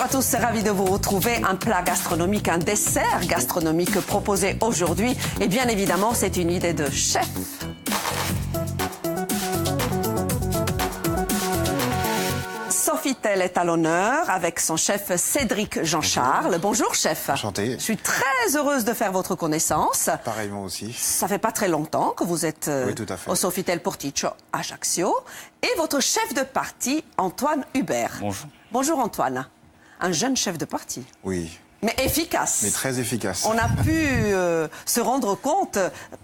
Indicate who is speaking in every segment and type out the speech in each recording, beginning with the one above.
Speaker 1: à tous, ravi de vous retrouver. Un plat gastronomique, un dessert gastronomique proposé aujourd'hui. Et bien évidemment, c'est une idée de chef. Sofitel est à l'honneur avec son chef Cédric Jean-Charles. Bonjour chef.
Speaker 2: Enchanté.
Speaker 1: Je suis très heureuse de faire votre connaissance.
Speaker 2: Pareillement aussi.
Speaker 1: Ça fait pas très longtemps que vous êtes
Speaker 2: Oui, tout à fait.
Speaker 1: au Sofitel Porticcio Ajaccio. Et votre chef de parti, Antoine Hubert.
Speaker 3: Bonjour.
Speaker 1: Bonjour Antoine. Un jeune chef de parti.
Speaker 2: Oui,
Speaker 1: Mais efficace.
Speaker 2: mais très efficace.
Speaker 1: On a pu se rendre compte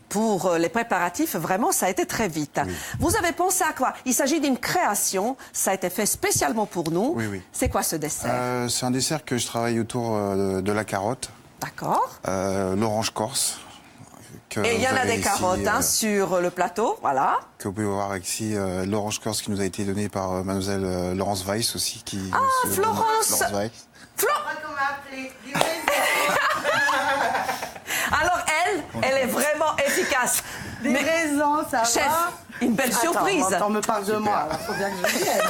Speaker 1: pour les préparatifs, vraiment, ça a été très vite.
Speaker 2: Oui.
Speaker 1: Vous avez pensé à quoi? Il s'agit d'une création, ça a été fait spécialement pour nous.
Speaker 2: Oui, oui.
Speaker 1: C'est quoi ce dessert?
Speaker 2: C'est un dessert que je travaille autour de la carotte,
Speaker 1: D'accord.
Speaker 2: l'orange corse.
Speaker 1: Et il y en a des carottes hein, sur le plateau, voilà.
Speaker 2: Que vous pouvez voir ici, l'orange corse qui nous a été donné par mademoiselle Laurence Weiss aussi.
Speaker 1: Florence.
Speaker 2: Laurence Weiss.
Speaker 1: Alors elle est vraiment efficace.
Speaker 4: Des raisins, ça
Speaker 1: Chef,
Speaker 4: va.
Speaker 1: une belle surprise.
Speaker 4: Attends, on me parle de moi, il faut bien que je vienne.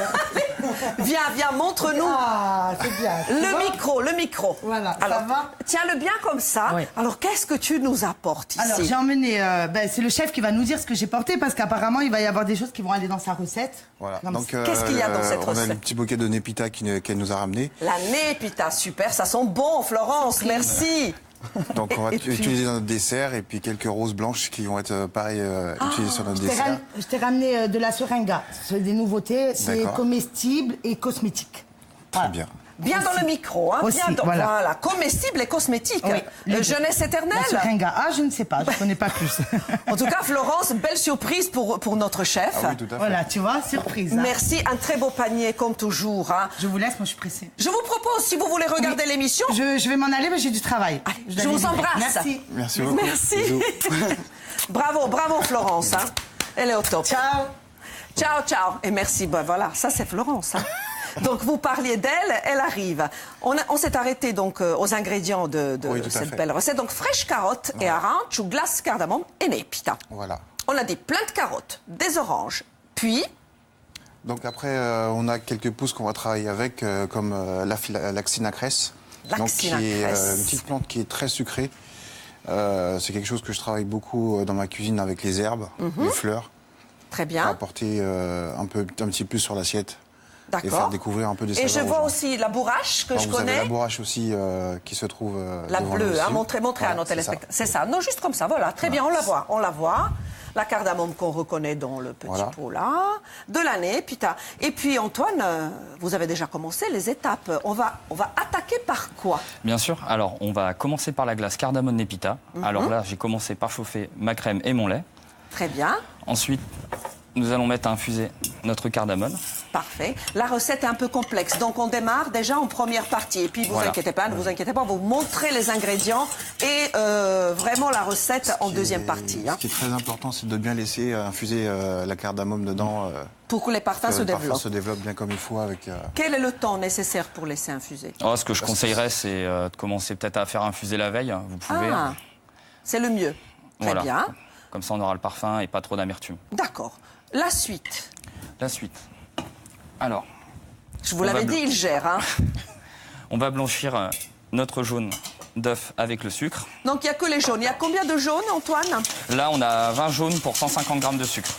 Speaker 1: Viens, montre-nous.
Speaker 4: Ah, c'est bien.
Speaker 1: Le micro.
Speaker 4: Voilà,
Speaker 1: Alors,
Speaker 4: ça va.
Speaker 1: tiens-le bien comme ça.
Speaker 4: Oui.
Speaker 1: Alors, qu'est-ce que tu nous apportes ici?
Speaker 4: Alors, j'ai emmené, c'est le chef qui va nous dire ce que j'ai porté parce qu'apparemment, il va y avoir des choses qui vont aller dans sa recette.
Speaker 2: Voilà.
Speaker 4: Comme
Speaker 2: Donc,
Speaker 4: ça.
Speaker 1: Qu'est-ce qu'il y a dans cette
Speaker 2: On a
Speaker 1: recette?
Speaker 2: un petit bouquet de népita qu'elle nous a ramené.
Speaker 1: La népita, super, ça sent bon, Florence, merci.
Speaker 2: Donc on va utiliser dans notre dessert et puis quelques roses blanches qui vont être pareil utilisées sur notre dessert.
Speaker 4: Je t'ai ramené de la seringa. C'est des nouveautés, c'est
Speaker 2: D'accord.
Speaker 4: comestible et cosmétique.
Speaker 2: Très bien.
Speaker 1: Bien dans le micro, hein,
Speaker 4: Aussi,
Speaker 1: bien dans,
Speaker 4: voilà.
Speaker 1: comestible et cosmétique.
Speaker 4: Oui,
Speaker 1: Jeunesse éternelle.
Speaker 4: La seringa, je ne sais pas, je ne connais pas plus.
Speaker 1: En tout cas, Florence, belle surprise pour notre chef.
Speaker 2: Ah oui, tout à fait.
Speaker 4: Voilà, tu vois, surprise. Hein.
Speaker 1: Merci, un très beau panier comme toujours. Hein.
Speaker 4: Je vous laisse, moi je suis pressée.
Speaker 1: Je vous propose, si vous voulez regarder l'émission,
Speaker 4: Je vais m'en aller, mais j'ai du travail.
Speaker 1: je
Speaker 4: dois
Speaker 1: vous
Speaker 4: aller livrer.
Speaker 1: embrasse.
Speaker 4: Merci.
Speaker 2: Merci beaucoup.
Speaker 1: Merci.
Speaker 2: Bisous.
Speaker 1: Bravo Florence. Hein. Elle est au top.
Speaker 4: Ciao.
Speaker 1: Ciao. Et merci. Ben voilà, ça c'est Florence. Hein. Donc vous parliez d'elle, elle arrive. On s'est arrêté donc aux ingrédients de
Speaker 2: Oui, tout à
Speaker 1: cette
Speaker 2: fait.
Speaker 1: belle recette. Donc fraîche carotte et arancio, glace, cardamome et népita.
Speaker 2: Voilà.
Speaker 1: On a dit plein de carottes, des oranges, puis
Speaker 2: Donc après, on a quelques pousses qu'on va travailler avec, comme l'axinacresse. Donc qui est
Speaker 1: L'axinacresse.
Speaker 2: une petite plante qui est très sucrée. C'est quelque chose que je travaille beaucoup dans ma cuisine avec les herbes, les fleurs,
Speaker 1: très
Speaker 2: pour
Speaker 1: bien.
Speaker 2: apporter un petit plus sur l'assiette et faire
Speaker 1: D'accord.
Speaker 2: découvrir un peu des
Speaker 1: Et
Speaker 2: saveurs.
Speaker 1: je
Speaker 2: aux
Speaker 1: vois
Speaker 2: gens.
Speaker 1: aussi la bourrache que
Speaker 2: Alors,
Speaker 1: je
Speaker 2: vous avez
Speaker 1: connais.
Speaker 2: la bourrache aussi qui se trouve
Speaker 1: La
Speaker 2: devant
Speaker 1: bleue,
Speaker 2: nous
Speaker 1: hein,
Speaker 2: aussi.
Speaker 1: montrez
Speaker 2: Voilà,
Speaker 1: à nos
Speaker 2: c'est ça.
Speaker 1: téléspectateurs. C'est ça, non, juste comme ça, voilà, très bien, on la voit. La cardamome qu'on reconnaît dans le petit
Speaker 2: Voilà.
Speaker 1: pot là, de la népita. Et puis Antoine, vous avez déjà commencé les étapes. On va attaquer par quoi?
Speaker 3: Bien sûr. Alors, on va commencer par la glace cardamome népita. Alors là, j'ai commencé par chauffer ma crème et mon lait.
Speaker 1: Très bien,
Speaker 3: Ensuite, nous allons mettre à infuser notre cardamome.
Speaker 1: parfait. La recette est un peu complexe, donc on démarre déjà en première partie. Et puis vous
Speaker 3: Voilà.
Speaker 1: inquiétez pas, ne vous inquiétez pas, vous montrez les ingrédients et vraiment la recette en deuxième partie. Hein,
Speaker 2: Ce qui est très important, c'est de bien laisser infuser la cardamome dedans.
Speaker 1: pour que les parfums
Speaker 2: Que
Speaker 1: se
Speaker 2: le parfum
Speaker 1: développent.
Speaker 2: se développe bien comme il faut avec.
Speaker 1: Quel est le temps nécessaire pour laisser infuser?
Speaker 3: Alors, ce que je conseillerais, c'est de commencer peut-être à faire infuser la veille. Vous pouvez.
Speaker 1: Ah, c'est le mieux. Très
Speaker 3: Voilà.
Speaker 1: bien.
Speaker 3: Comme ça, on aura le parfum et pas trop d'amertume.
Speaker 1: D'accord. La suite.
Speaker 3: La suite. Alors,
Speaker 1: Je vous
Speaker 3: On
Speaker 1: l'avais
Speaker 3: va
Speaker 1: dit, il gère. Hein.
Speaker 3: on va blanchir notre jaune d'œuf avec le sucre.
Speaker 1: Donc il n'y a que les jaunes. Il y a combien de jaunes, Antoine?
Speaker 3: Là, on a 20 jaunes pour 150 grammes de sucre.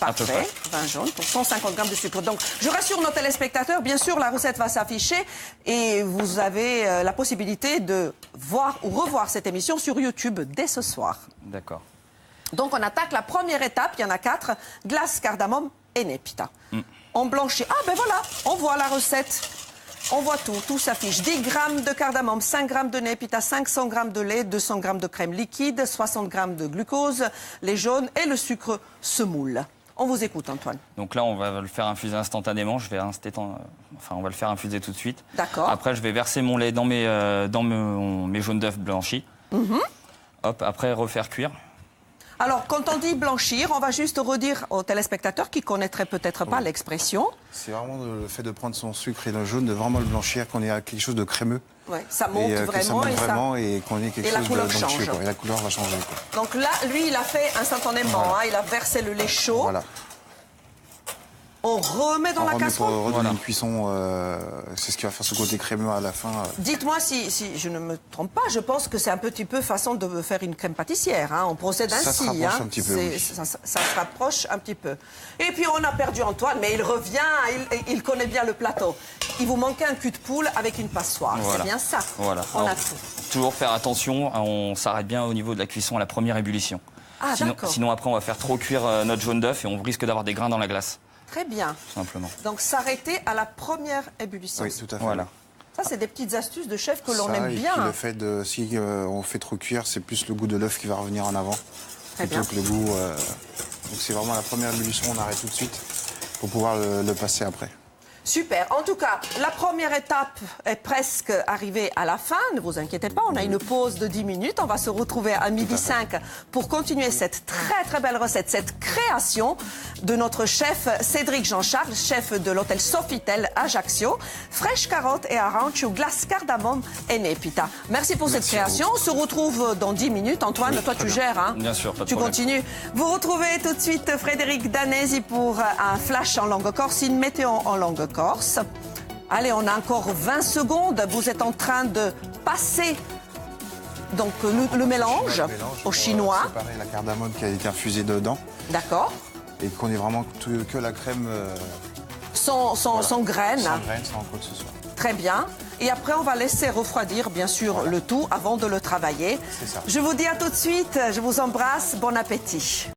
Speaker 3: À peu
Speaker 1: Parfait.
Speaker 3: près.
Speaker 1: 20 jaunes pour 150 grammes de sucre. Donc je rassure nos téléspectateurs, bien sûr, la recette va s'afficher et vous avez la possibilité de voir ou revoir cette émission sur YouTube dès ce soir.
Speaker 3: D'accord.
Speaker 1: Donc on attaque la première étape, il y en a 4, glace, cardamome et népita. On blanchit. Ah ben voilà, on voit la recette. On voit tout s'affiche. 10 grammes de cardamome, 5 grammes de népita, 500 grammes de lait, 200 grammes de crème liquide, 60 grammes de glucose, les jaunes et le sucre se moule. On vous écoute, Antoine.
Speaker 3: Donc là, on va le faire infuser instantanément. On va le faire infuser tout de suite.
Speaker 1: D'accord.
Speaker 3: Après, je vais verser mon lait dans mes jaunes d'œufs blanchis. Hop, après, refaire cuire.
Speaker 1: Alors, quand on dit blanchir, on va juste redire aux téléspectateurs qui connaîtraient peut-être pas l'expression.
Speaker 2: C'est vraiment le fait de prendre son sucre et le jaune, de vraiment le blanchir, qu'on ait quelque chose de crémeux.
Speaker 1: Ouais, ça monte
Speaker 2: et, que ça
Speaker 1: vraiment,
Speaker 2: monte
Speaker 1: et ça-
Speaker 2: vraiment et qu'on ait quelque
Speaker 1: et la
Speaker 2: chose
Speaker 1: couleur
Speaker 2: d'onctueux,
Speaker 1: change.
Speaker 2: quoi. Et la couleur va changer. Quoi.
Speaker 1: Donc là, lui, il a fait instantanément.
Speaker 2: Voilà.
Speaker 1: Hein, il a versé le lait chaud.
Speaker 2: Voilà.
Speaker 1: On remet dans
Speaker 2: On
Speaker 1: la
Speaker 2: remet
Speaker 1: casserole.
Speaker 2: pour redonner
Speaker 3: Voilà.
Speaker 2: une cuisson, c'est ce qui va faire ce côté crémeux à la fin.
Speaker 1: Dites-moi si je ne me trompe pas, je pense que c'est un petit peu façon de faire une crème pâtissière. Hein. On procède
Speaker 2: Ça
Speaker 1: ainsi.
Speaker 2: se rapproche un petit peu, oui.
Speaker 1: Ça se rapproche un petit peu. Et puis on a perdu Antoine, mais il revient, il connaît bien le plateau. Il vous manquait un cul de poule avec une passoire.
Speaker 3: Voilà.
Speaker 1: C'est bien ça.
Speaker 3: Voilà.
Speaker 1: On a
Speaker 3: Alors,
Speaker 1: tout.
Speaker 3: toujours faire attention, on s'arrête bien au niveau de la cuisson à la première ébullition.
Speaker 1: Ah, d'accord.
Speaker 3: Sinon après on va faire trop cuire notre jaune d'œuf et on risque d'avoir des grains dans la glace,
Speaker 1: Très bien.
Speaker 3: tout simplement.
Speaker 1: Donc s'arrêter à la première ébullition.
Speaker 2: Oui, tout à fait.
Speaker 3: Voilà.
Speaker 1: Ça, c'est des petites astuces de chef que l'on
Speaker 2: Ça,
Speaker 1: aime
Speaker 2: et
Speaker 1: bien.
Speaker 2: puis le fait de, si on fait trop cuire, c'est plus le goût de l'œuf qui va revenir en avant.
Speaker 1: Très
Speaker 2: Plutôt
Speaker 1: bien.
Speaker 2: que le goût. Donc c'est vraiment la première ébullition, on arrête tout de suite pour pouvoir le passer après.
Speaker 1: Super. En tout cas, la première étape est presque arrivée à la fin. Ne vous inquiétez pas, on a une pause de 10 minutes. On va se retrouver à midi 5 pour continuer cette très très belle recette, cette création de notre chef Cédric Jean-Charles, chef de l'hôtel Sofitel Ajaccio. Fraîche carotte et arancio, glace cardamome et népita. Merci pour cette
Speaker 2: Merci
Speaker 1: création. On se retrouve dans 10 minutes. Antoine, toi tu gères, hein?
Speaker 3: Bien sûr, pas de
Speaker 1: Tu
Speaker 3: problème.
Speaker 1: continues. Vous retrouvez tout de suite Frédéric Danesi pour un flash en langue corse, une météo en langue corse. Allez, on a encore 20 secondes. Vous êtes en train de passer donc le mélange
Speaker 2: Le mélange
Speaker 1: au
Speaker 2: pour,
Speaker 1: chinois.
Speaker 2: séparer la cardamome qui a été infusée dedans
Speaker 1: D'accord.
Speaker 2: et qu'on ait vraiment que la crème
Speaker 1: Sans graines.
Speaker 2: sans graines, sans quoi que ce soit.
Speaker 1: Très bien. Et après, on va laisser refroidir, bien sûr,
Speaker 2: Voilà.
Speaker 1: le tout avant de le travailler.
Speaker 2: C'est ça.
Speaker 1: Je vous dis à tout de suite. Je vous embrasse. Bon appétit.